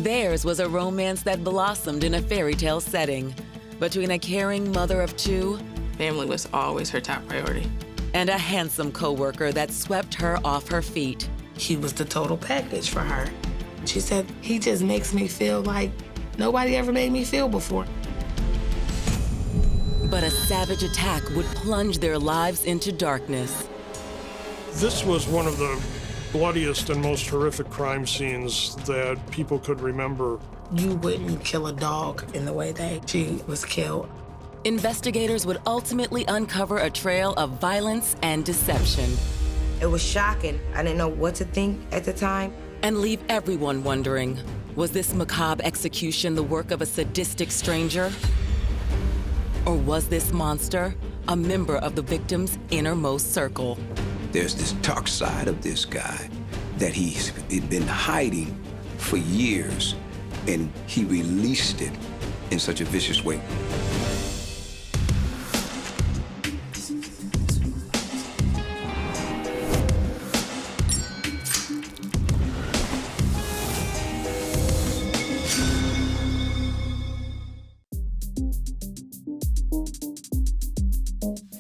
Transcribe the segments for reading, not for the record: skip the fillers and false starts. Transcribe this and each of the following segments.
Theirs was a romance that blossomed in a fairy tale setting between a caring mother of two Family was always her top priority. and a handsome coworker that swept her off her feet. He was the total package for her. She said, he just makes me feel like nobody ever made me feel before. But a savage attack would plunge their lives into darkness. This was one of the bloodiest and most horrific crime scenes that people could remember. You wouldn't kill a dog in the way that she was killed. Investigators would ultimately uncover a trail of violence and deception It was shocking. I didn't know what to think at the time. and leave everyone wondering, was this macabre execution the work of a sadistic stranger? Or was this monster a member of the victim's innermost circle? There's this dark side of this guy that he'd been hiding for years, and he released it in such a vicious way.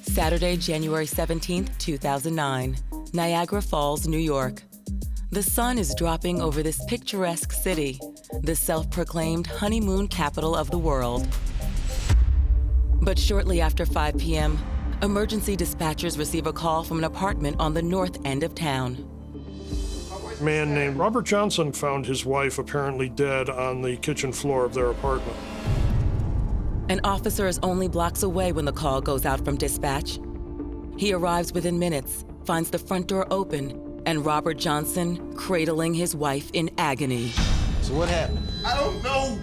Saturday, January 17th, 2009, Niagara Falls, New York. The sun is dropping over this picturesque city, the self-proclaimed honeymoon capital of the world. But shortly after 5 p.m., emergency dispatchers receive a call from an apartment on the north end of town. A man named Robert Johnson found his wife apparently dead on the kitchen floor of their apartment. An officer is only blocks away when the call goes out from dispatch. He arrives within minutes, finds the front door open, and Robert Johnson cradling his wife in agony. So what happened? I don't know.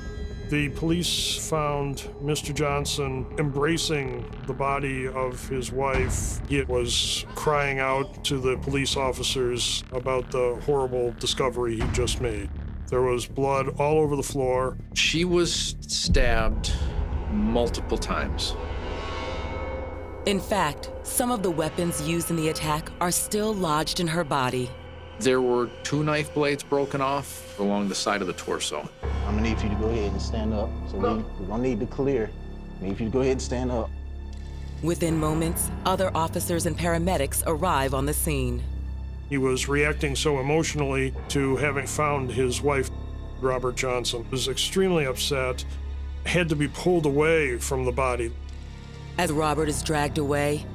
The police found Mr. Johnson embracing the body of his wife. He was crying out to the police officers about the horrible discovery he just made. There was blood all over the floor. She was stabbed multiple times. In fact, some of the weapons used in the attack are still lodged in her body. There were 2 knife blades broken off along the side of the torso. I'm gonna need for you to go ahead and stand up. So we're gonna need to clear. I need for you to go ahead and stand up. Within moments, other officers and paramedics arrive on the scene. He was reacting so emotionally to having found his wife. Robert Johnson was extremely upset, had to be pulled away from the body. As Robert is dragged away,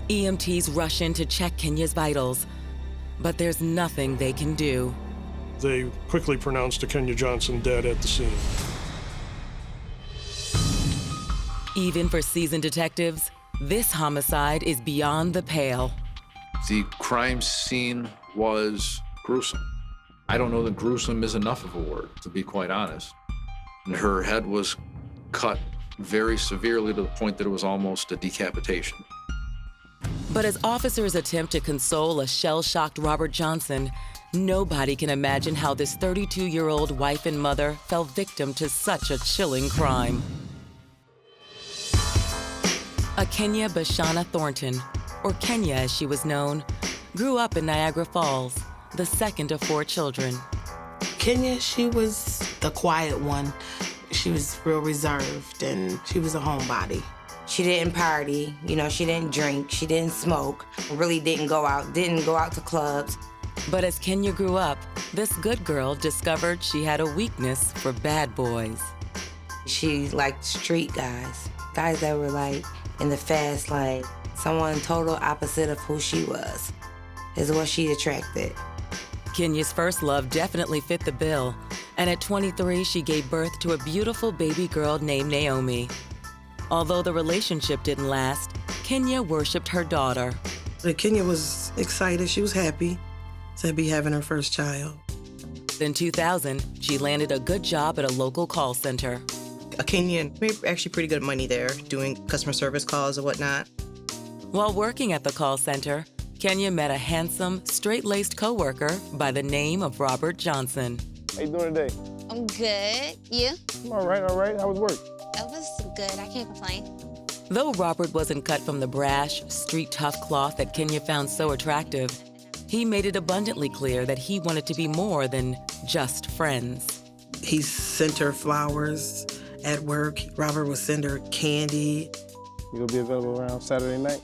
EMTs rush in to check Kenya's vitals, but there's nothing they can do. They quickly pronounced Ahkenya Johnson dead at the scene. Even for seasoned detectives, this homicide is beyond the pale. The crime scene was gruesome. I don't know that gruesome is enough of a word, to be quite honest. And her head was cut very severely to the point that it was almost a decapitation. But as officers attempt to console a shell-shocked Robert Johnson, nobody can imagine how this 32-year-old wife and mother fell victim to such a chilling crime. Ahkenya Bashana Thornton, or Kenya as she was known, grew up in Niagara Falls, the second of 4 children. Kenya, she was the quiet one. She was real reserved, and she was a homebody. She didn't party, she didn't drink, she didn't smoke, really didn't go out to clubs. But as Kenya grew up, this good girl discovered she had a weakness for bad boys. She liked street guys that were like in the fast lane. Someone total opposite of who she was is what she attracted. Kenya's first love definitely fit the bill, and at 23, she gave birth to a beautiful baby girl named Naomi. Although the relationship didn't last, Kenya worshipped her daughter. Kenya was excited, she was happy to be having her first child. In 2000, she landed a good job at a local call center. Kenya made actually pretty good money there, doing customer service calls and whatnot. While working at the call center, Kenya met a handsome, straight-laced coworker by the name of Robert Johnson. How you doing today? I'm good. You? I'm all right. How was work? It was good. I can't complain. Though Robert wasn't cut from the brash, street-tough cloth that Kenya found so attractive, he made it abundantly clear that he wanted to be more than just friends. He sent her flowers at work. Robert would send her candy. You gonna be available around Saturday night?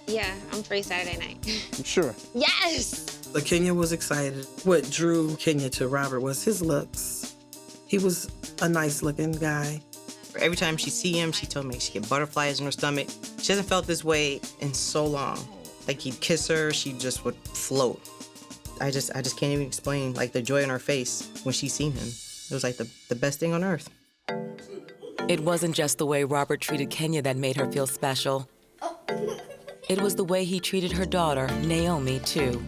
Yeah, I'm free Saturday night. You sure? Yes! Ahkenya was excited. What drew Ahkenya to Robert was his looks. He was a nice-looking guy. Every time she see him, she told me she get butterflies in her stomach. She hasn't felt this way in so long. Like he'd kiss her, she just would float. I just can't even explain like the joy on her face when she seen him. It was like the best thing on earth. It wasn't just the way Robert treated Kenya that made her feel special. It was the way he treated her daughter, Naomi, too.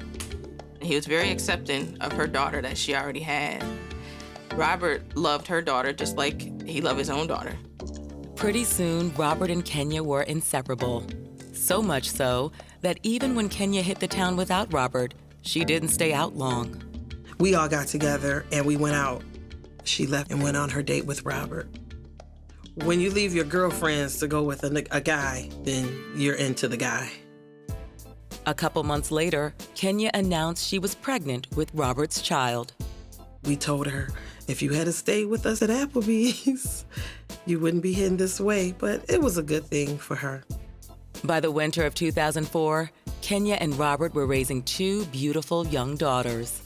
He was very accepting of her daughter that she already had. Robert loved her daughter just like he loved his own daughter. Pretty soon, Robert and Kenya were inseparable. So much so that even when Kenya hit the town without Robert, she didn't stay out long. We all got together and we went out. She left and went on her date with Robert. When you leave your girlfriends to go with a guy, then you're into the guy. A couple months later, Kenya announced she was pregnant with Robert's child. We told her, if you had stayed with us at Applebee's, you wouldn't be heading this way, but it was a good thing for her. By the winter of 2004, Kenya and Robert were raising 2 beautiful young daughters.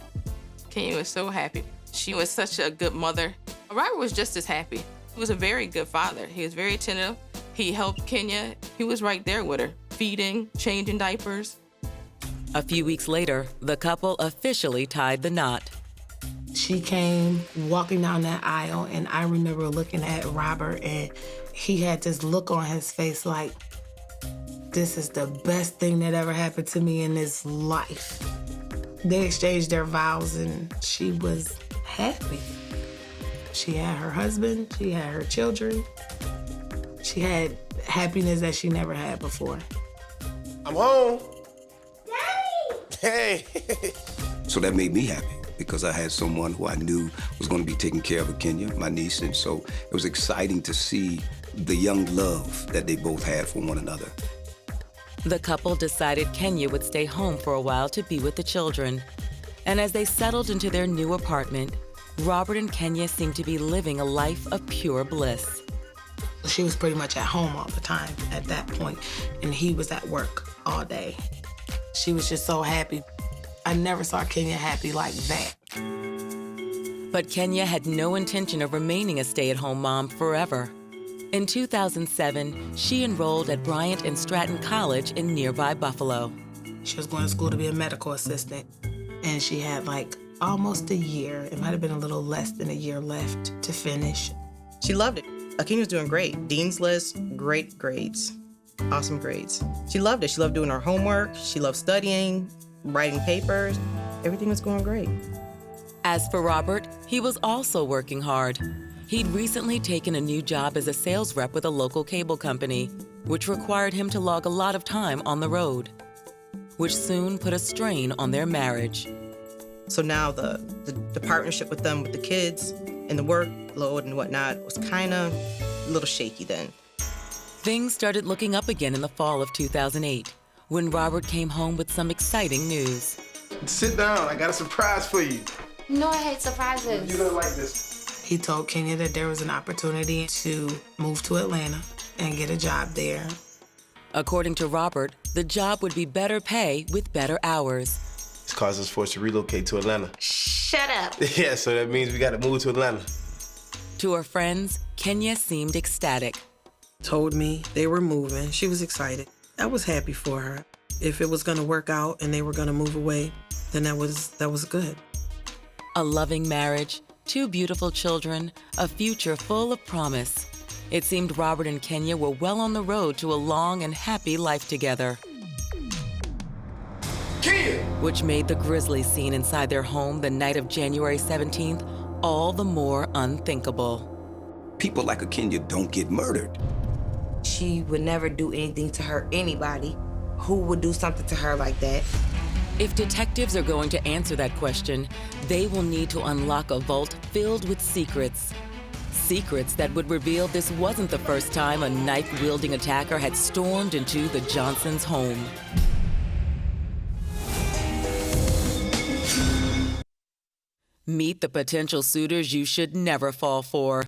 Kenya was so happy. She was such a good mother. Robert was just as happy. He was a very good father. He was very attentive. He helped Kenya. He was right there with her, feeding, changing diapers. A few weeks later, the couple officially tied the knot. She came walking down that aisle, and I remember looking at Robert, and he had this look on his face like, this is the best thing that ever happened to me in this life. They exchanged their vows, and she was happy. She had her husband, she had her children. She had happiness that she never had before. I'm home. Daddy! Hey! So that made me happy because I had someone who I knew was going to be taking care of Ahkenya, my niece, and so it was exciting to see the young love that they both had for one another. The couple decided Kenya would stay home for a while to be with the children. And as they settled into their new apartment, Robert and Kenya seemed to be living a life of pure bliss. She was pretty much at home all the time at that point, and he was at work all day. She was just so happy. I never saw Kenya happy like that. But Kenya had no intention of remaining a stay-at-home mom forever. In 2007, she enrolled at Bryant and Stratton College in nearby Buffalo. She was going to school to be a medical assistant, and she had like almost a year. It might have been a little less than a year left to finish. She loved it. Ahkenya was doing great. Dean's List, great grades, awesome grades. She loved it. She loved doing her homework. She loved studying, writing papers. Everything was going great. As for Robert, he was also working hard. He'd recently taken a new job as a sales rep with a local cable company, which required him to log a lot of time on the road, which soon put a strain on their marriage. So now the partnership with them, with the kids, and the workload and whatnot was kind of a little shaky then. Things started looking up again in the fall of 2008, when Robert came home with some exciting news. Sit down, I got a surprise for you. No, I hate surprises. You're gonna like this. He told Kenya that there was an opportunity to move to Atlanta and get a job there. According to Robert, the job would be better pay with better hours. It's caused us forced to relocate to Atlanta. Shut up. Yeah, so that means we gotta move to Atlanta. To her friends, Kenya seemed ecstatic. Told me they were moving. She was excited. I was happy for her. If it was gonna work out and they were gonna move away, then that was good. A loving marriage, 2 beautiful children, a future full of promise. It seemed Robert and Kenya were well on the road to a long and happy life together. Kenya! Which made the grisly scene inside their home the night of January 17th all the more unthinkable. People like Ahkenya don't get murdered. She would never do anything to hurt anybody. Who would do something to her like that? If detectives are going to answer that question, they will need to unlock a vault filled with secrets. Secrets that would reveal this wasn't the first time a knife-wielding attacker had stormed into the Johnsons' home. Meet the potential suitors you should never fall for.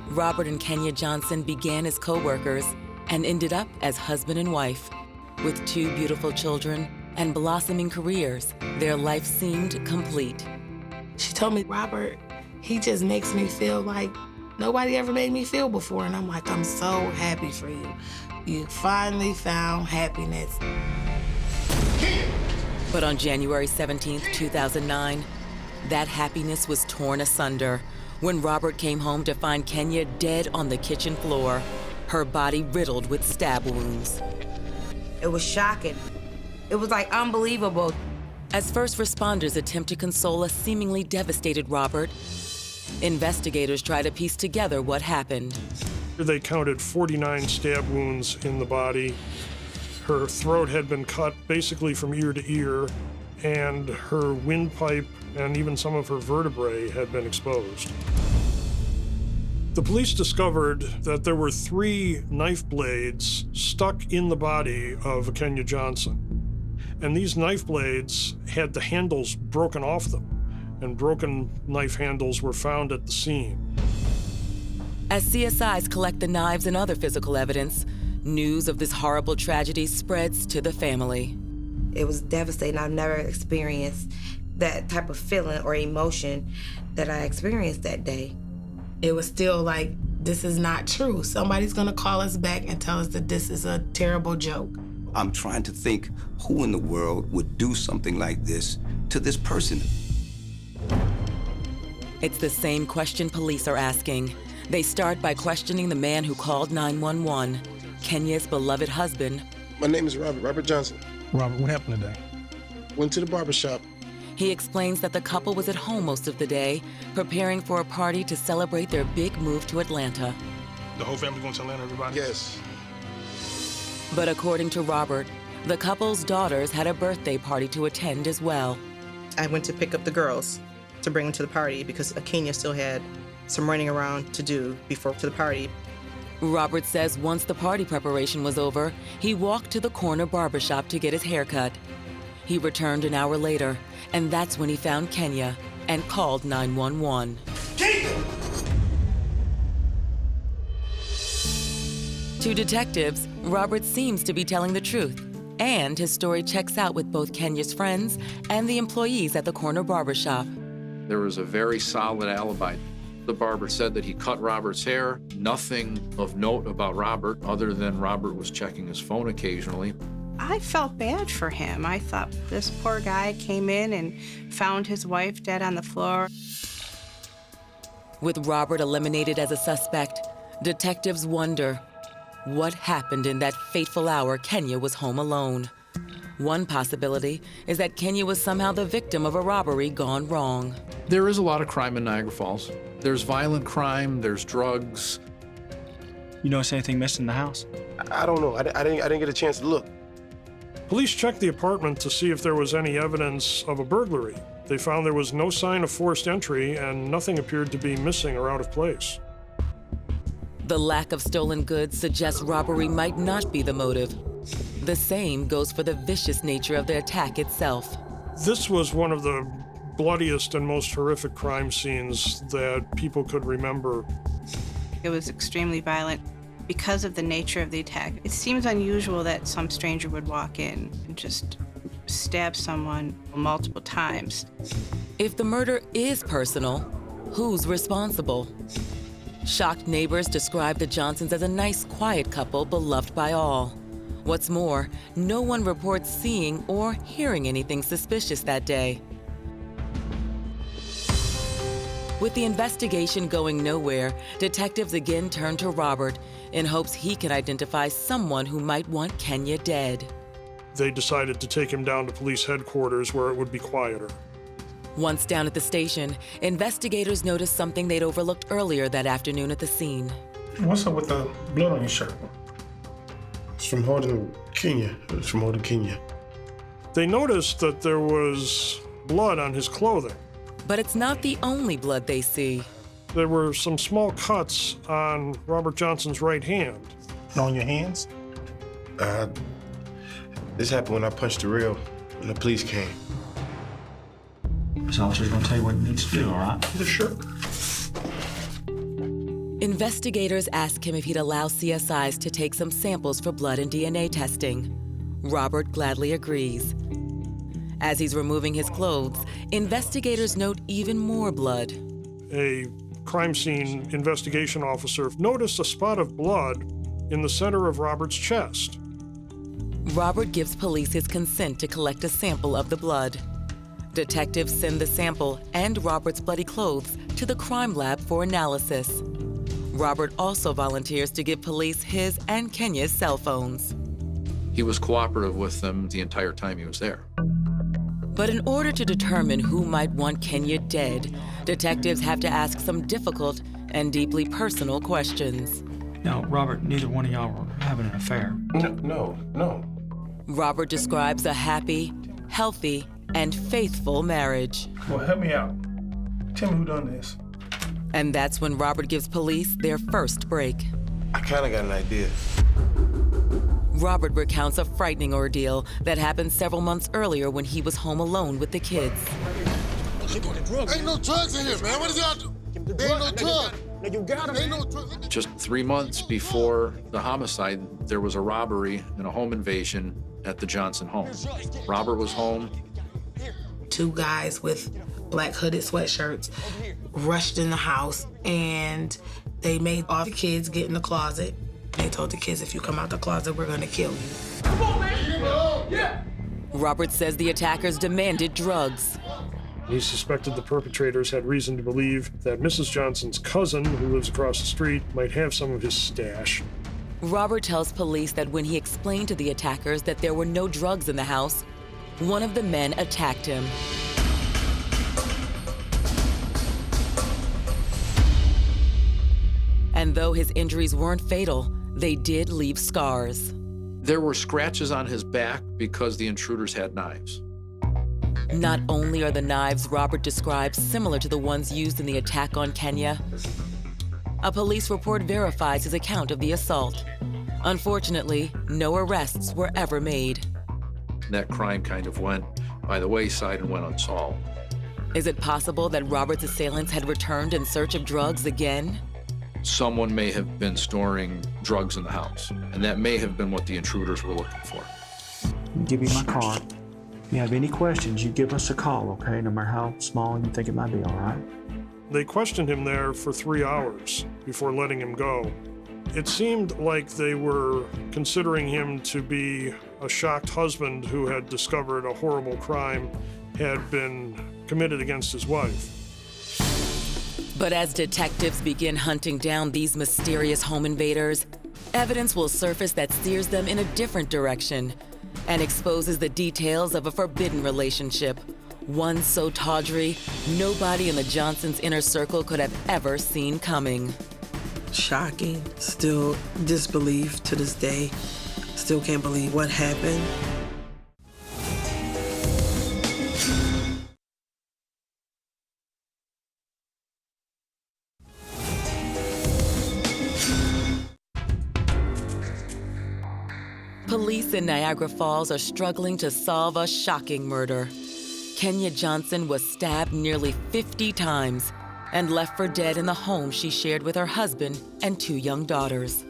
Robert and Kenya Johnson began as co-workers and ended up as husband and wife. With 2 beautiful children and blossoming careers, their life seemed complete. She told me, Robert, he just makes me feel like nobody ever made me feel before. And I'm like, I'm so happy for you. You finally found happiness. But on January 17, 2009, that happiness was torn asunder when Robert came home to find Kenya dead on the kitchen floor, her body riddled with stab wounds. It was shocking. It was like unbelievable. As first responders attempt to console a seemingly devastated Robert, investigators try to piece together what happened. They counted 49 stab wounds in the body. Her throat had been cut basically from ear to ear, and her windpipe and even some of her vertebrae had been exposed. The police discovered that there were 3 knife blades stuck in the body of Ahkenya Johnson. And these knife blades had the handles broken off them, and broken knife handles were found at the scene. As CSIs collect the knives and other physical evidence, news of this horrible tragedy spreads to the family. It was devastating. I've never experienced that type of feeling or emotion that I experienced that day. It was still like, this is not true. Somebody's gonna call us back and tell us that this is a terrible joke. I'm trying to think who in the world would do something like this to this person. It's the same question police are asking. They start by questioning the man who called 911, Kenya's beloved husband. My name is Robert Johnson. Robert, what happened today? Went to the barbershop. He explains that the couple was at home most of the day, preparing for a party to celebrate their big move to Atlanta. The whole family going to Atlanta, everybody? Yes. But according to Robert, the couple's daughters had a birthday party to attend as well. I went to pick up the girls to bring them to the party because Ahkenya still had some running around to do before to the party. Robert says once the party preparation was over, he walked to the corner barbershop to get his hair cut. He returned an hour later, and that's when he found Kenya and called 911. To detectives, Robert seems to be telling the truth, and his story checks out with both Kenya's friends and the employees at the corner barbershop. There was a very solid alibi. The barber said that he cut Robert's hair. Nothing of note about Robert other than Robert was checking his phone occasionally. I felt bad for him. I thought this poor guy came in and found his wife dead on the floor. With Robert eliminated as a suspect, detectives wonder what happened in that fateful hour Kenya was home alone. One possibility is that Kenya was somehow the victim of a robbery gone wrong. There is a lot of crime in Niagara Falls. There's violent crime, there's drugs. You notice anything missing in the house? I don't know. I didn't get a chance to look. Police checked the apartment to see if there was any evidence of a burglary. They found there was no sign of forced entry and nothing appeared to be missing or out of place. The lack of stolen goods suggests robbery might not be the motive. The same goes for the vicious nature of the attack itself. This was one of the bloodiest and most horrific crime scenes that people could remember. It was extremely violent because of the nature of the attack. It seems unusual that some stranger would walk in and just stab someone multiple times. If the murder is personal, who's responsible? Shocked neighbors describe the Johnsons as a nice, quiet couple beloved by all. What's more, no one reports seeing or hearing anything suspicious that day. With the investigation going nowhere, detectives again turn to Robert in hopes he can identify someone who might want Kenya dead. They decided to take him down to police headquarters where it would be quieter. Once down at the station, investigators noticed something they'd overlooked earlier that afternoon at the scene. What's up with the blood on your shirt? It's from holding Kenya. It's from holding Kenya. They noticed that there was blood on his clothing. But it's not the only blood they see. There were some small cuts on Robert Johnson's right hand. And on your hands? This happened when I punched the rail and the police came. This officer's gonna tell you what he needs to do, all right? Yeah, sure. Investigators ask him if he'd allow CSIs to take some samples for blood and DNA testing. Robert gladly agrees. As he's removing his clothes, investigators note even more blood. A crime scene investigation officer noticed a spot of blood in the center of Robert's chest. Robert gives police his consent to collect a sample of the blood. Detectives send the sample and Robert's bloody clothes to the crime lab for analysis. Robert also volunteers to give police his and Kenya's cell phones. He was cooperative with them the entire time he was there. But in order to determine who might want Kenya dead, detectives have to ask some difficult and deeply personal questions. Now, Robert, neither one of y'all were having an affair. No. Robert describes a happy, healthy, and faithful marriage. Well, help me out. Tell me who done this. And that's when Robert gives police their first break. I kind of got an idea. Robert recounts a frightening ordeal that happened several months earlier when he was home alone with the kids. Ain't no drugs in here, man. What is y'all do? Ain't no drugs. Ain't no drugs. Just 3 months before the homicide, there was a robbery and a home invasion at the Johnson home. Robert was home. 2 guys with black hooded sweatshirts rushed in the house, and they made all the kids get in the closet. They told the kids, if you come out the closet, we're gonna kill you. Come on, man. Yeah. Robert says the attackers demanded drugs. He suspected the perpetrators had reason to believe that Mrs. Johnson's cousin, who lives across the street, might have some of his stash. Robert tells police that when he explained to the attackers that there were no drugs in the house, one of the men attacked him. And though his injuries weren't fatal, they did leave scars. There were scratches on his back because the intruders had knives. Not only are the knives Robert describes similar to the ones used in the attack on Kenya, a police report verifies his account of the assault. Unfortunately, no arrests were ever made. That crime kind of went by the wayside and went unsolved. Is it possible that Robert's assailants had returned in search of drugs again? Someone may have been storing drugs in the house, and that may have been what the intruders were looking for. I'll give you my card. If you have any questions, you give us a call, okay? No matter how small you think it might be, all right? They questioned him there for 3 hours before letting him go. It seemed like they were considering him to be a shocked husband who had discovered a horrible crime had been committed against his wife. But as detectives begin hunting down these mysterious home invaders, evidence will surface that steers them in a different direction and exposes the details of a forbidden relationship, one so tawdry, nobody in the Johnsons' inner circle could have ever seen coming. Shocking. Still disbelief to this day. Still can't believe what happened. Police in Niagara Falls are struggling to solve a shocking murder. Kenya Johnson was stabbed nearly 50 times and left for dead in the home she shared with her husband and 2 young daughters.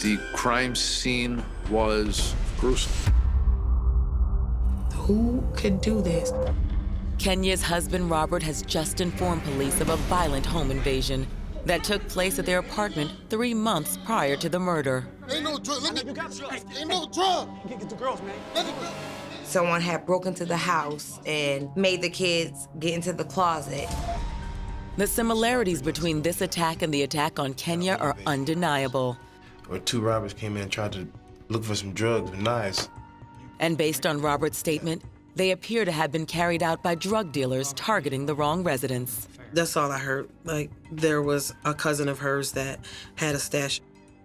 The crime scene was gruesome. Who could do this? Kenya's husband, Robert, has just informed police of a violent home invasion that took place at their apartment 3 months prior to the murder. Ain't no drug. Ain't no drug. Get the girls, man. Someone had broken into the house and made the kids get into the closet. The similarities between this attack and the attack on Kenya are undeniable. Where 2 robbers came in and tried to look for some drugs with knives. And based on Robert's statement, they appear to have been carried out by drug dealers targeting the wrong residents. That's all I heard. Like, there was a cousin of hers that had a stash.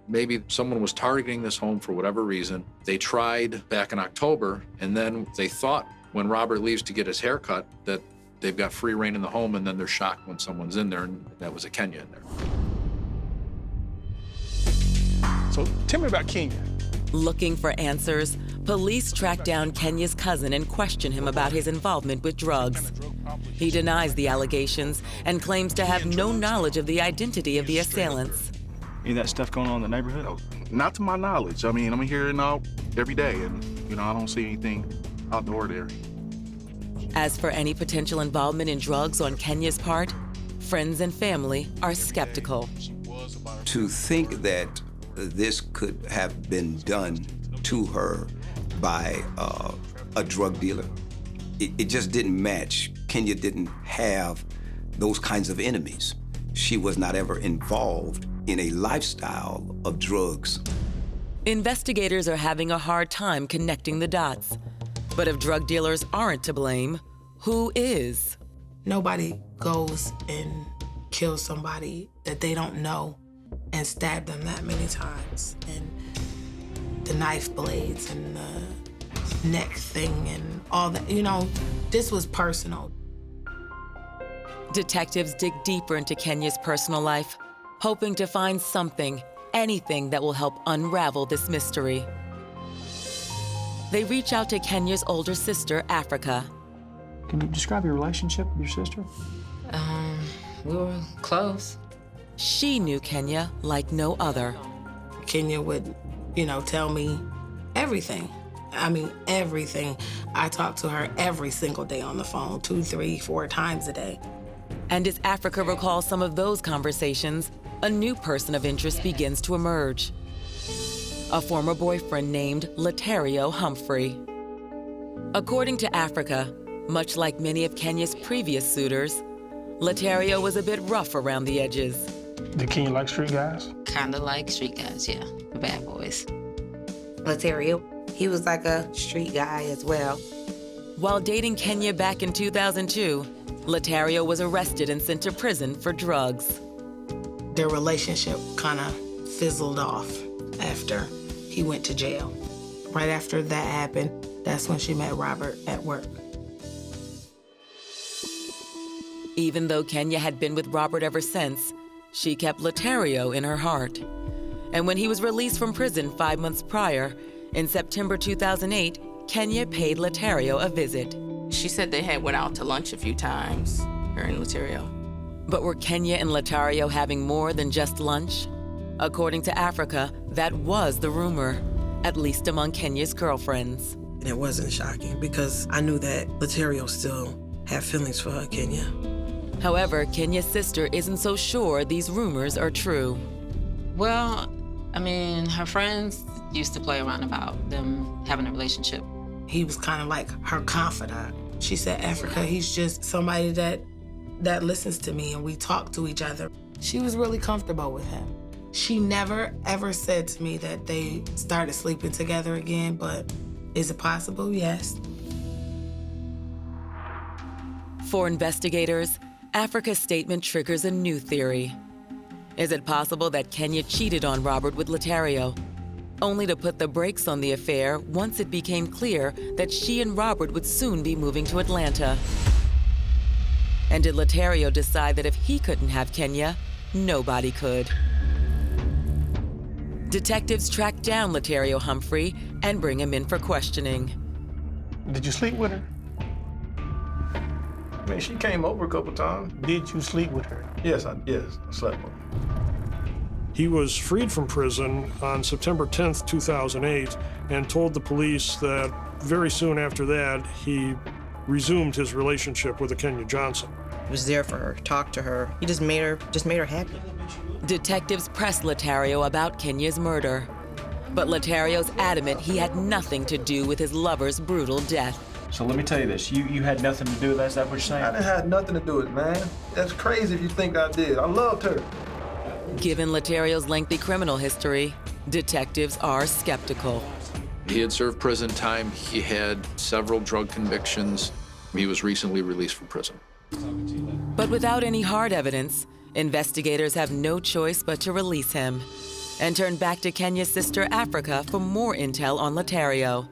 Maybe someone was targeting this home for whatever reason. They tried back in October, and then they thought when Robert leaves to get his hair cut that they've got free reign in the home, and then they're shocked when someone's in there, and that was a Kenya in there. So tell me about Kenya. Looking for answers, police track down Kenya's cousin and question him about his involvement with drugs. He denies the allegations and claims to have no knowledge of the identity of the assailants. Any of that stuff going on in the neighborhood? Not to my knowledge. I mean, I'm hearing every day, and, I don't see anything out the ordinary. As for any potential involvement in drugs on Kenya's part, friends and family are skeptical. To think that this could have been done to her by a drug dealer, it just didn't match. Kenya didn't have those kinds of enemies. She was not ever involved in a lifestyle of drugs. Investigators are having a hard time connecting the dots. But if drug dealers aren't to blame, who is? Nobody goes and kills somebody that they don't know and stab them that many times. And the knife blades and the neck thing and all that, this was personal. Detectives dig deeper into Kenya's personal life, hoping to find something, anything that will help unravel this mystery. They reach out to Kenya's older sister, Africa. Can you describe your relationship with your sister? We were close. She knew Kenya like no other. Kenya would, tell me everything. I mean, everything. I talked to her every single day on the phone, 2, 3, 4 times a day. And as Africa recalls some of those conversations, a new person of interest begins to emerge. A former boyfriend named Letario Humphrey. According to Africa, much like many of Kenya's previous suitors, Letario was a bit rough around the edges. Did Kenya like street guys? Kinda like street guys, yeah. The bad boys. Letario, he was like a street guy as well. While dating Kenya back in 2002, Letario was arrested and sent to prison for drugs. Their relationship kind of fizzled off after he went to jail. Right after that happened, that's when she met Robert at work. Even though Kenya had been with Robert ever since, she kept Letario in her heart. And when he was released from prison 5 months prior, in September 2008, Kenya paid Letario a visit. She said they had went out to lunch a few times, her and Letario. But were Kenya and Letario having more than just lunch? According to Africa, that was the rumor, at least among Kenya's girlfriends. And it wasn't shocking because I knew that Letario still had feelings for her, Kenya. However, Kenya's sister isn't so sure these rumors are true. Well, her friends used to play around about them having a relationship. He was kind of like her confidant. She said, Africa, he's just somebody that listens to me and we talk to each other. She was really comfortable with him. She never, ever said to me that they started sleeping together again, but is it possible? Yes. For investigators, Africa's statement triggers a new theory. Is it possible that Kenya cheated on Robert with Letario, only to put the brakes on the affair once it became clear that she and Robert would soon be moving to Atlanta? And did Letario decide that if he couldn't have Kenya, nobody could? Detectives track down Letario Humphrey and bring him in for questioning. Did you sleep with her? She came over a couple times. Did you sleep with her? Yes, I slept with her. He was freed from prison on September 10th, 2008, and told the police that very soon after that, he resumed his relationship with Ahkenya Johnson. He was there for her, talked to her. He just made her happy. Detectives pressed Letario about Kenya's murder, but Letario's adamant he had nothing to do with his lover's brutal death. So let me tell you this, you had nothing to do with that, is that what you're saying? I didn't have nothing to do with it, man. That's crazy if you think I did. I loved her. Given Letario's lengthy criminal history, detectives are skeptical. He had served prison time. He had several drug convictions. He was recently released from prison. But without any hard evidence, investigators have no choice but to release him and turn back to Kenya's sister Africa for more intel on Letario,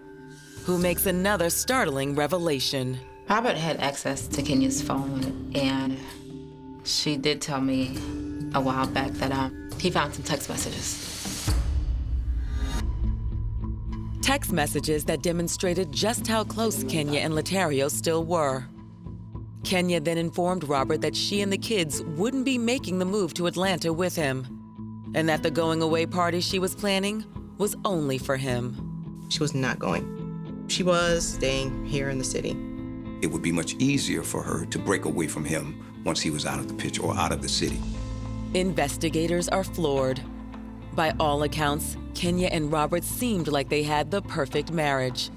who makes another startling revelation. Robert had access to Kenya's phone, and she did tell me a while back that he found some text messages. Text messages that demonstrated just how close Kenya and Letario still were. Kenya then informed Robert that she and the kids wouldn't be making the move to Atlanta with him, and that the going-away party she was planning was only for him. She was not going. She was staying here in the city. It would be much easier for her to break away from him once he was out of the picture or out of the city. Investigators are floored. By all accounts, Kenya and Robert seemed like they had the perfect marriage.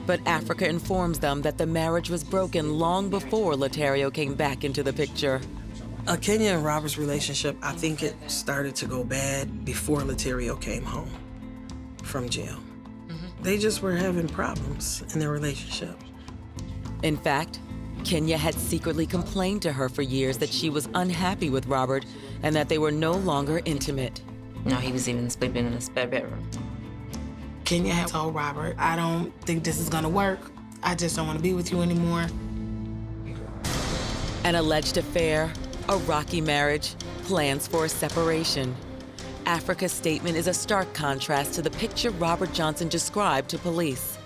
But Africa informs them that the marriage was broken long before Letario came back into the picture. Ahkenya and Robert's relationship, I think it started to go bad before Letario came home from jail. They just were having problems in their relationship. In fact, Kenya had secretly complained to her for years that she was unhappy with Robert and that they were no longer intimate. No, he was even sleeping in a spare bedroom. Kenya had told Robert, I don't think this is gonna work. I just don't wanna be with you anymore. An alleged affair, a rocky marriage, plans for a separation. Africa's statement is a stark contrast to the picture Robert Johnson described to police.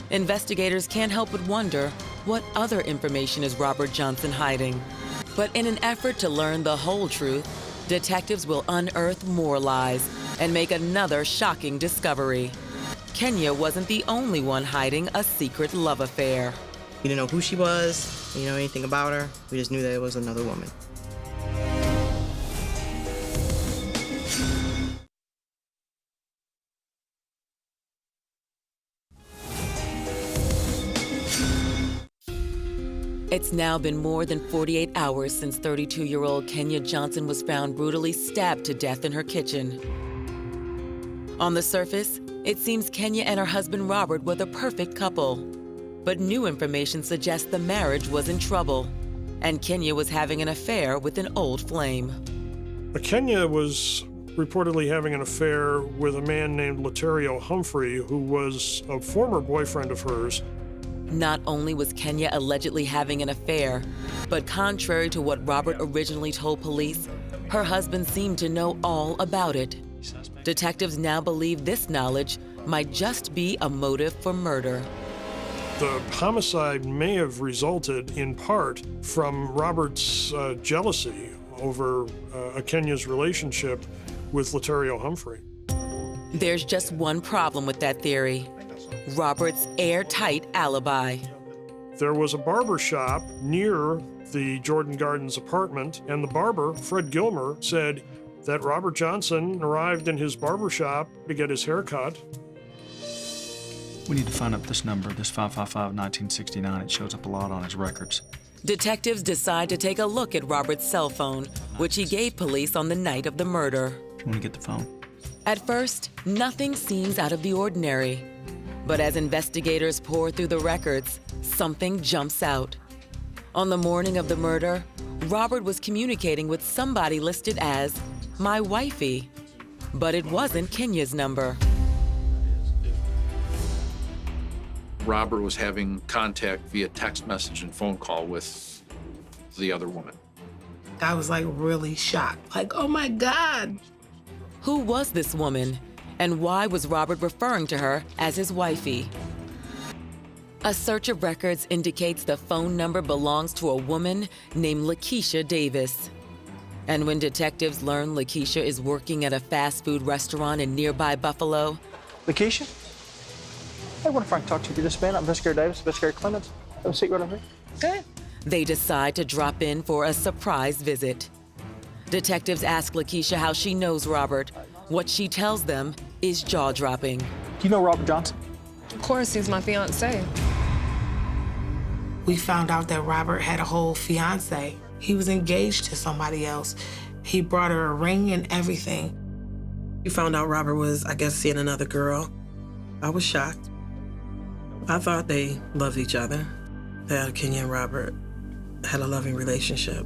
Investigators can't help but wonder, what other information is Robert Johnson hiding? But in an effort to learn the whole truth, detectives will unearth more lies and make another shocking discovery. Kenya wasn't the only one hiding a secret love affair. We didn't know who she was, we didn't know anything about her. We just knew that it was another woman. It's now been more than 48 hours since 32-year-old Ahkenya Johnson was found brutally stabbed to death in her kitchen. On the surface, it seems Kenya and her husband Robert were the perfect couple. But new information suggests the marriage was in trouble, and Kenya was having an affair with an old flame. Ahkenya was reportedly having an affair with a man named Letario Humphrey, who was a former boyfriend of hers. Not only was Kenya allegedly having an affair, but contrary to what Robert originally told police, her husband seemed to know all about it. Detectives now believe this knowledge might just be a motive for murder. The homicide may have resulted in part from Robert's jealousy over Ahkenya's relationship with Letario Humphrey. There's just one problem with that theory: Robert's airtight alibi. There was a barber shop near the Jordan Gardens apartment, and the barber, Fred Gilmer, said that Robert Johnson arrived in his barber shop to get his hair cut. We need to find up this number, this 555-1969. It shows up a lot on his records. Detectives decide to take a look at Robert's cell phone, which he gave police on the night of the murder. You want to get the phone? At first, nothing seems out of the ordinary. But as investigators pour through the records, something jumps out. On the morning of the murder, Robert was communicating with somebody listed as my wifey, but it wasn't Kenya's number. Robert was having contact via text message and phone call with the other woman. I was like really shocked, like, oh my God. Who was this woman, and why was Robert referring to her as his wifey? A search of records indicates the phone number belongs to a woman named Lakeisha Davis. And when detectives learn Lakeisha is working at a fast food restaurant in nearby Buffalo. Lakeisha? Hey, what if I talk to you this man? I'm Investigator Davis, Investigator Clemens. Have a seat right over here. Good. They decide to drop in for a surprise visit. Detectives ask Lakeisha how she knows Robert. What she tells them is jaw-dropping. Do you know Robert Johnson? Of course, he's my fiance. We found out that Robert had a whole fiance. He was engaged to somebody else. He brought her a ring and everything. We found out Robert was, I guess, seeing another girl. I was shocked. I thought they loved each other, that Ahkenya and Robert had a loving relationship.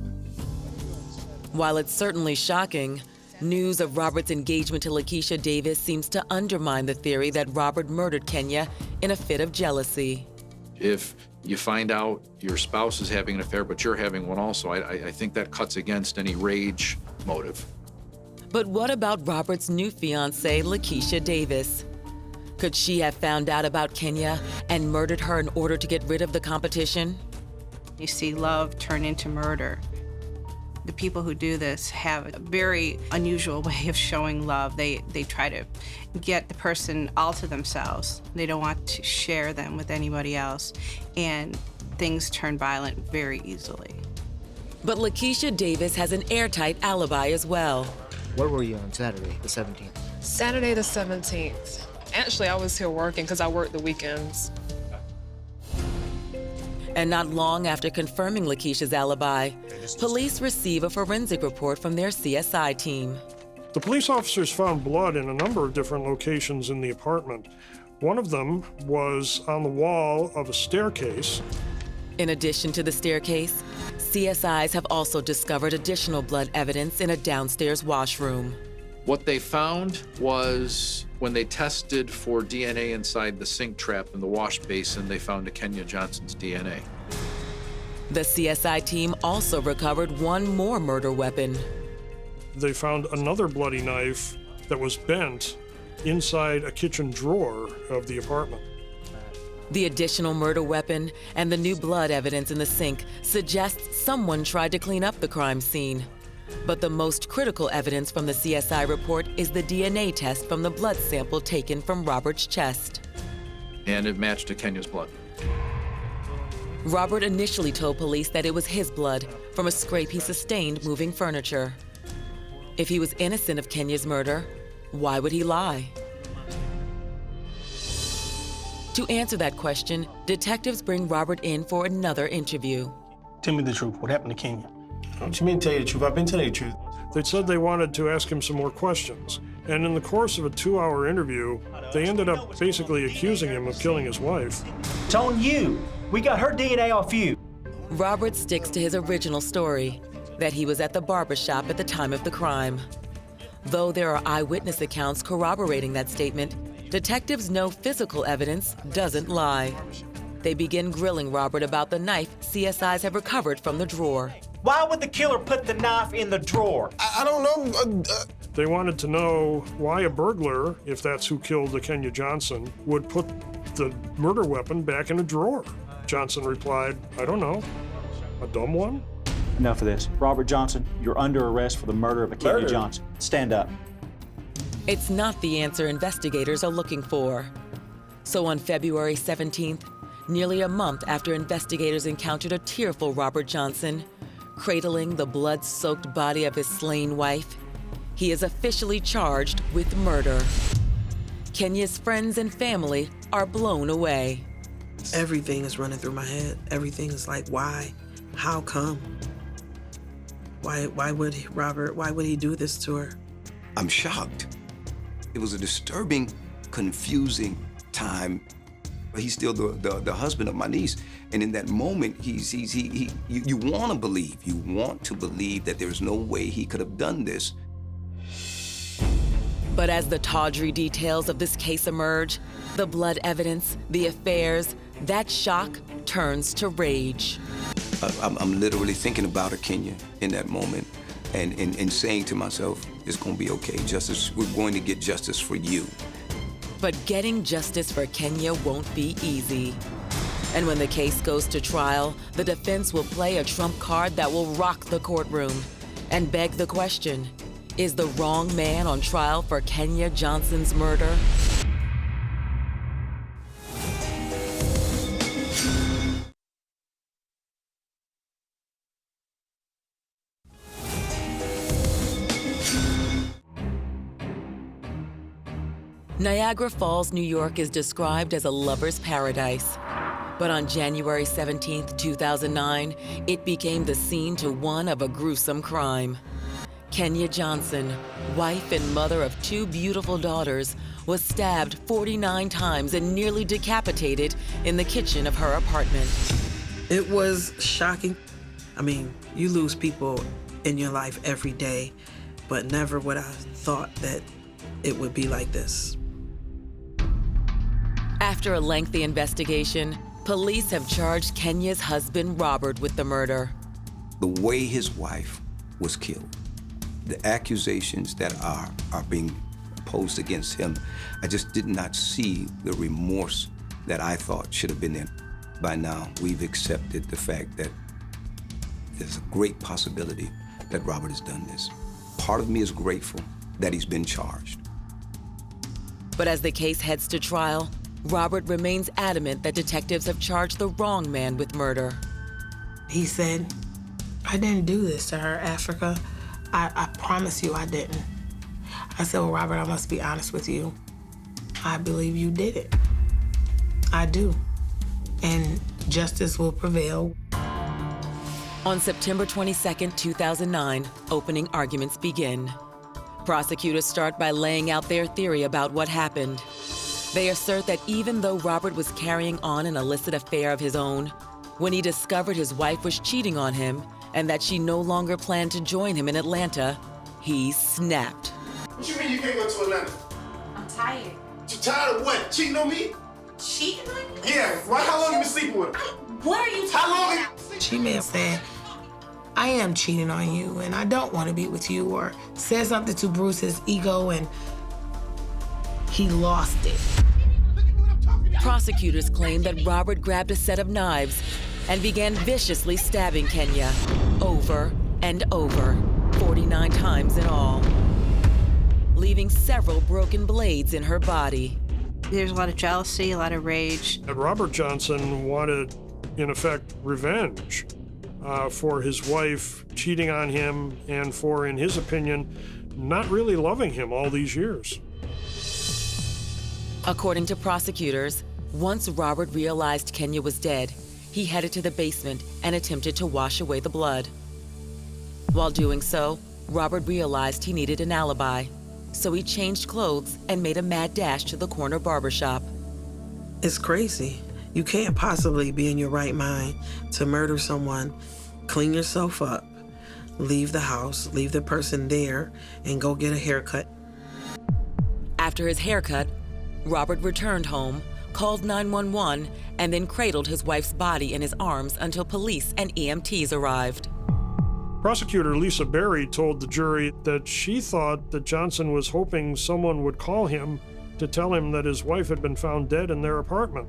While it's certainly shocking, news of Robert's engagement to Lakeisha Davis seems to undermine the theory that Robert murdered Kenya in a fit of jealousy. If you find out your spouse is having an affair, but you're having one also, I think that cuts against any rage motive. But what about Robert's new fiancée, Lakeisha Davis? Could she have found out about Kenya and murdered her in order to get rid of the competition? You see love turn into murder. The people who do this have a very unusual way of showing love. They try to get the person all to themselves. They don't want to share them with anybody else, and things turn violent very easily. But Lakeisha Davis has an airtight alibi as well. Where were you on Saturday, the 17th? Saturday the 17th. Actually, I was here working because I work the weekends. And not long after confirming Lakeisha's alibi, police receive a forensic report from their CSI team. The police officers found blood in a number of different locations in the apartment. One of them was on the wall of a staircase. In addition to the staircase, CSIs have also discovered additional blood evidence in a downstairs washroom. What they found was when they tested for DNA inside the sink trap in the wash basin, they found Ahkenya Johnson's DNA. The CSI team also recovered one more murder weapon. They found another bloody knife that was bent inside a kitchen drawer of the apartment. The additional murder weapon and the new blood evidence in the sink suggests someone tried to clean up the crime scene. But the most critical evidence from the CSI report is the DNA test from the blood sample taken from Robert's chest. And it matched Ahkenya's blood. Robert initially told police that it was his blood from a scrape he sustained moving furniture. If he was innocent of Kenya's murder, why would he lie? To answer that question, detectives bring Robert in for another interview. Tell me the truth. What happened to Kenya? What you mean tell you the truth? I've been telling you the truth. They said they wanted to ask him some more questions. And in the course of a 2-hour interview, they ended up basically accusing him of killing his wife. It's on you. We got her DNA off you. Robert sticks to his original story, that he was at the barbershop at the time of the crime. Though there are eyewitness accounts corroborating that statement, detectives know physical evidence doesn't lie. They begin grilling Robert about the knife CSIs have recovered from the drawer. Why would the killer put the knife in the drawer? I don't know. They wanted to know why a burglar, if that's who killed Ahkenya Johnson, would put the murder weapon back in a drawer. Johnson replied, I don't know. A dumb one? Enough of this. Robert Johnson, you're under arrest for the murder of Ahkenya Johnson. Stand up. It's not the answer investigators are looking for. So on February 17th, nearly a month after investigators encountered a tearful Robert Johnson, cradling the blood-soaked body of his slain wife, he is officially charged with murder. Kenya's friends and family are blown away. Everything is running through my head. Everything is like, why? How come? Why would he do this to her? I'm shocked. It was a disturbing, confusing time. He's still the husband of my niece. And in that moment, you want to believe. You want to believe that there's no way he could have done this. But as the tawdry details of this case emerge, the blood evidence, the affairs, that shock turns to rage. I'm literally thinking about Ahkenya in that moment and saying to myself, it's going to be okay. Justice, we're going to get justice for you. But getting justice for Kenya won't be easy. And when the case goes to trial, the defense will play a trump card that will rock the courtroom and beg the question, is the wrong man on trial for Ahkenya Johnson's murder? Niagara Falls, New York is described as a lover's paradise. But on January 17, 2009, it became the scene to one of a gruesome crime. Ahkenya Johnson, wife and mother of 2 beautiful daughters, was stabbed 49 times and nearly decapitated in the kitchen of her apartment. It was shocking. I mean, you lose people in your life every day, but never would I thought that it would be like this. After a lengthy investigation, police have charged Kenya's husband, Robert, with the murder. The way his wife was killed, the accusations that are being posed against him, I just did not see the remorse that I thought should have been there. By now, we've accepted the fact that there's a great possibility that Robert has done this. Part of me is grateful that he's been charged. But as the case heads to trial, Robert remains adamant that detectives have charged the wrong man with murder. He said, I didn't do this to her, Africa. I promise you I didn't. I said, well, Robert, I must be honest with you. I believe you did it. I do. And justice will prevail. On September 22nd, 2009, opening arguments begin. Prosecutors start by laying out their theory about what happened. They assert that even though Robert was carrying on an illicit affair of his own, when he discovered his wife was cheating on him and that she no longer planned to join him in Atlanta, he snapped. What you mean you can't go to Atlanta? I'm tired. You tired of what? Cheating on me? Cheating on you? Yeah, right. How long you been sleeping with her? What are you How long? She may have said, I am cheating on you and I don't want to be with you, or said something to Bruce's ego and he lost it. Prosecutors claim that Robert grabbed a set of knives and began viciously stabbing Kenya over and over, 49 times in all, leaving several broken blades in her body. There's a lot of jealousy, a lot of rage. And Robert Johnson wanted, in effect, revenge for his wife cheating on him and for, in his opinion, not really loving him all these years. According to prosecutors, once Robert realized Kenya was dead, he headed to the basement and attempted to wash away the blood. While doing so, Robert realized he needed an alibi, so he changed clothes and made a mad dash to the corner barbershop. It's crazy. You can't possibly be in your right mind to murder someone, clean yourself up, leave the house, leave the person there, and go get a haircut. After his haircut, Robert returned home, called 911, and then cradled his wife's body in his arms until police and EMTs arrived. Prosecutor Lisa Berry told the jury that she thought that Johnson was hoping someone would call him to tell him that his wife had been found dead in their apartment.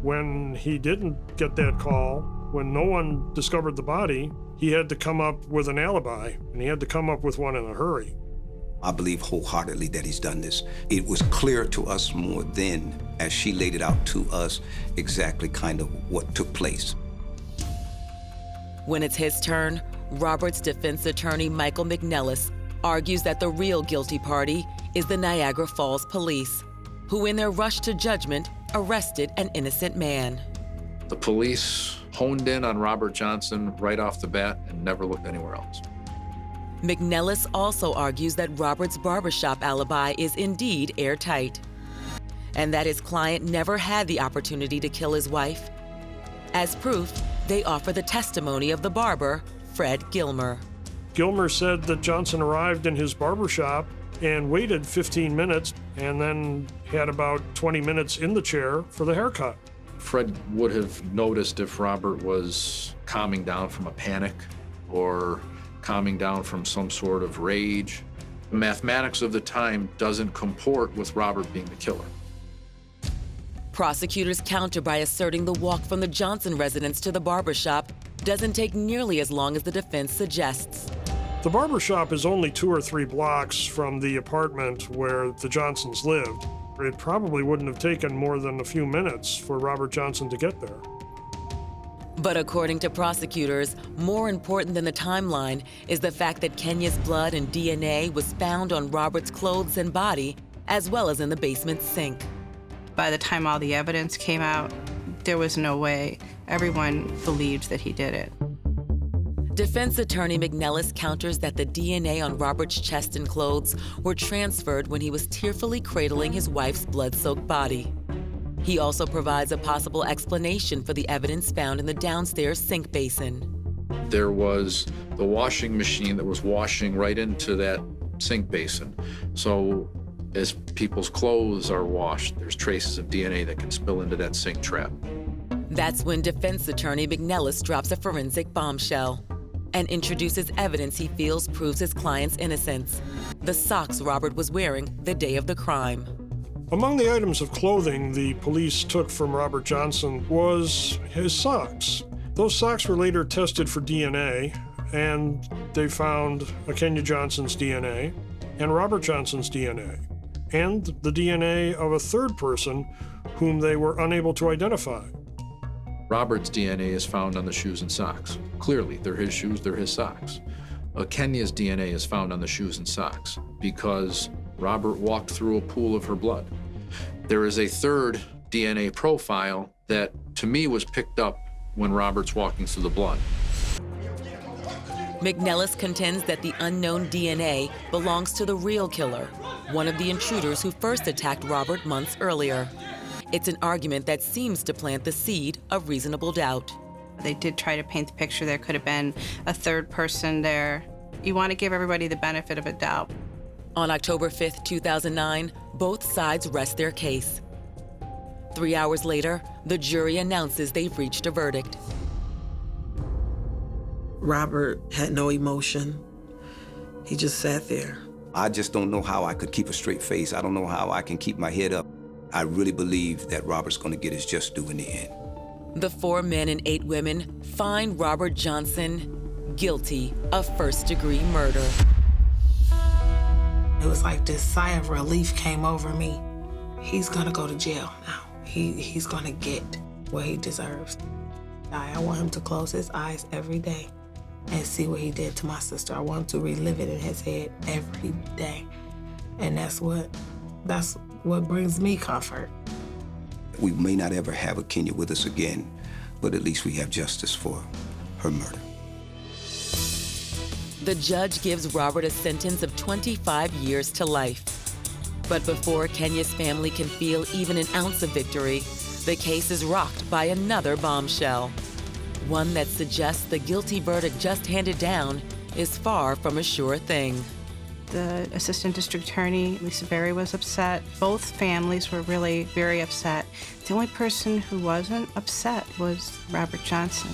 When he didn't get that call, when no one discovered the body, he had to come up with an alibi, and he had to come up with one in a hurry. I believe wholeheartedly that he's done this. It was clear to us more then, as she laid it out to us, exactly kind of what took place. When it's his turn, Robert's defense attorney, Michael McNellis, argues that the real guilty party is the Niagara Falls police, who in their rush to judgment, arrested an innocent man. The police honed in on Robert Johnson right off the bat and never looked anywhere else. McNellis also argues that Robert's barbershop alibi is indeed airtight, and that his client never had the opportunity to kill his wife. As proof, they offer the testimony of the barber, Fred Gilmer. Gilmer said that Johnson arrived in his barbershop and waited 15 minutes and then had about 20 minutes in the chair for the haircut. Fred would have noticed if Robert was calming down from a panic or calming down from some sort of rage. The mathematics of the time doesn't comport with Robert being the killer. Prosecutors counter by asserting the walk from the Johnson residence to the barbershop doesn't take nearly as long as the defense suggests. The barbershop is only 2 or 3 blocks from the apartment where the Johnsons lived. It probably wouldn't have taken more than a few minutes for Robert Johnson to get there. But according to prosecutors, more important than the timeline is the fact that Kenya's blood and DNA was found on Robert's clothes and body, as well as in the basement sink. By the time all the evidence came out, there was no way. Everyone believed that he did it. Defense attorney McNellis counters that the DNA on Robert's chest and clothes were transferred when he was tearfully cradling his wife's blood-soaked body. He also provides a possible explanation for the evidence found in the downstairs sink basin. There was the washing machine that was washing right into that sink basin. So as people's clothes are washed, there's traces of DNA that can spill into that sink trap. That's when defense attorney McNellis drops a forensic bombshell. and introduces evidence he feels proves his client's innocence: the socks Robert was wearing the day of the crime. Among the items of clothing the police took from Robert Johnson was his socks. Those socks were later tested for DNA, and they found Ahkenya Johnson's DNA and Robert Johnson's DNA, and the DNA of a third person whom they were unable to identify. Robert's DNA is found on the shoes and socks. Clearly, they're his shoes, they're his socks. Kenya's DNA is found on the shoes and socks because Robert walked through a pool of her blood. There is a third DNA profile that, to me, was picked up when Robert's walking through the blood. McNellis contends that the unknown DNA belongs to the real killer, one of the intruders who first attacked Robert months earlier. It's an argument that seems to plant the seed of reasonable doubt. They did try to paint the picture there could have been a third person there. You want to give everybody the benefit of a doubt. On October 5th, 2009, both sides rest their case. 3 hours later, the jury announces they've reached a verdict. Robert had no emotion. He just sat there. I just don't know how I could keep a straight face. I don't know how I can keep my head up. I really believe that Robert's going to get his just due in the end. The 4 men and 8 women find Robert Johnson guilty of first-degree murder. It was like this sigh of relief came over me. He's gonna go to jail now. He's gonna get what he deserves. I want him to close his eyes every day and see what he did to my sister. I want him to relive it in his head every day. And that's what brings me comfort. We may not ever have Ahkenya with us again, but at least we have justice for her murder. The judge gives Robert a sentence of 25 years to life. But before Kenya's family can feel even an ounce of victory, the case is rocked by another bombshell. One that suggests the guilty verdict just handed down is far from a sure thing. The assistant district attorney, Lisa Berry, was upset. Both families were really very upset. The only person who wasn't upset was Robert Johnson.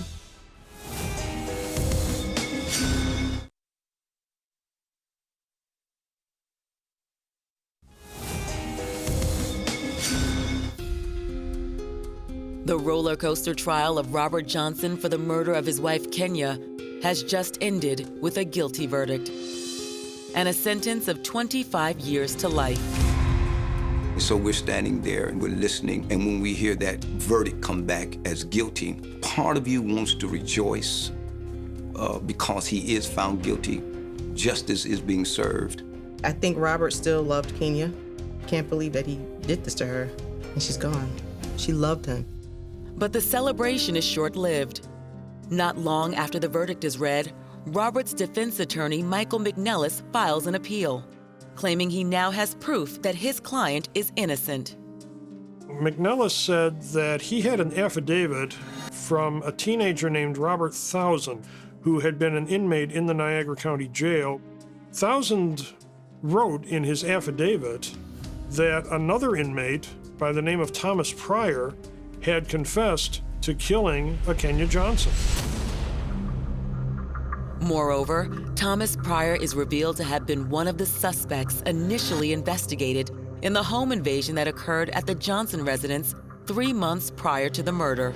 The roller coaster trial of Robert Johnson for the murder of his wife Kenya has just ended with a guilty verdict and a sentence of 25 years to life. So we're standing there and we're listening, and when we hear that verdict come back as guilty, part of you wants to rejoice because he is found guilty. Justice is being served. I think Robert still loved Kenya. Can't believe that he did this to her, and she's gone. She loved him. But the celebration is short-lived. Not long after the verdict is read, Robert's defense attorney, Michael McNellis, files an appeal, claiming he now has proof that his client is innocent. McNellis said that he had an affidavit from a teenager named Robert Thousand, who had been an inmate in the Niagara County Jail. Thousand wrote in his affidavit that another inmate by the name of Thomas Pryor had confessed to killing Ahkenya Johnson. Moreover, Thomas Pryor is revealed to have been one of the suspects initially investigated in the home invasion that occurred at the Johnson residence 3 months prior to the murder.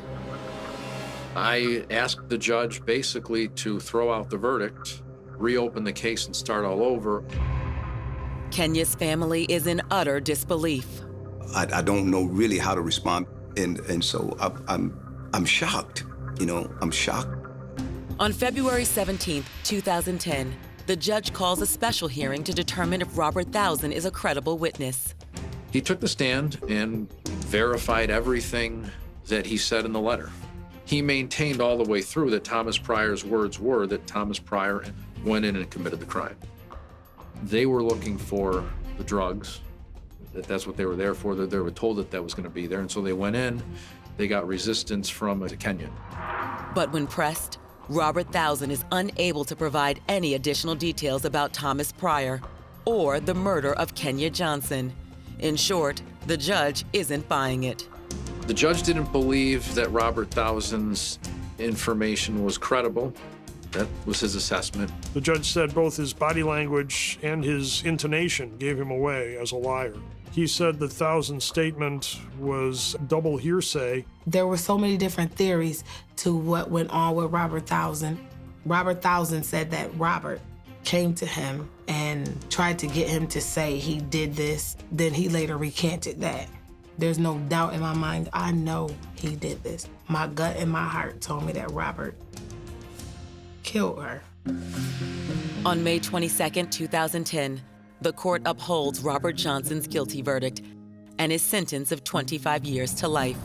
I asked the judge basically to throw out the verdict, reopen the case, and start all over. Kenya's family is in utter disbelief. I don't know really how to respond, and so I'm shocked. I'm shocked. On February 17, 2010, the judge calls a special hearing to determine if Robert Thousand is a credible witness. He took the stand and verified everything that he said in the letter. He maintained all the way through that Thomas Pryor's words were that Thomas Pryor went in and committed the crime. They were looking for the drugs, that's what they were there for. They were told that was going to be there, and so they went in. They got resistance from Kenya. But when pressed, Robert Thousand is unable to provide any additional details about Thomas Pryor or the murder of Ahkenya Johnson. In short, the judge isn't buying it. The judge didn't believe that Robert Thousand's information was credible. That was his assessment. The judge said both his body language and his intonation gave him away as a liar. He said the Thousand statement was double hearsay. There were so many different theories to what went on with Robert Thousand. Robert Thousand said that Robert came to him and tried to get him to say he did this. Then he later recanted that. There's no doubt in my mind, I know he did this. My gut and my heart told me that Robert killed her. On May 22, 2010, the court upholds Robert Johnson's guilty verdict and his sentence of 25 years to life.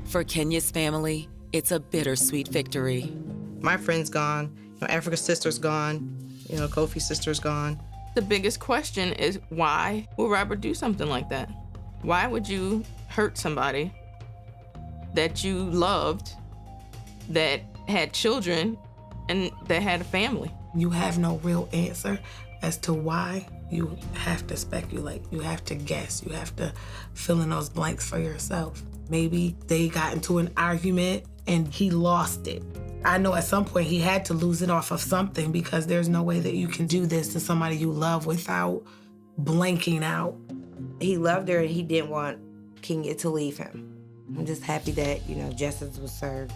For Kenya's family, it's a bittersweet victory. My friend's gone, Africa's sister's gone, Kofi's sister's gone. The biggest question is, why would Robert do something like that? Why would you hurt somebody that you loved, that had children, and that had a family? You have no real answer as to why. You have to speculate. You have to guess. You have to fill in those blanks for yourself. Maybe they got into an argument and he lost it. I know at some point he had to lose it off of something, because there's no way that you can do this to somebody you love without blanking out. He loved her and he didn't want Kenya to leave him. I'm just happy that, justice was served.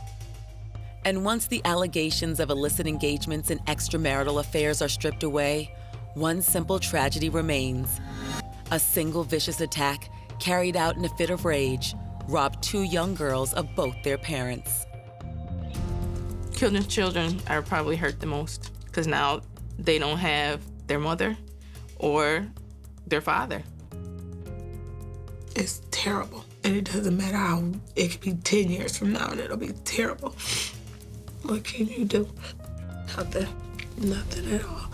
And once the allegations of illicit engagements and extramarital affairs are stripped away, one simple tragedy remains. A single vicious attack carried out in a fit of rage robbed 2 young girls of both their parents. Children are probably hurt the most, because now they don't have their mother or their father. It's terrible. And it doesn't matter how, it could be 10 years from now and it'll be terrible. What can you do? Nothing at all.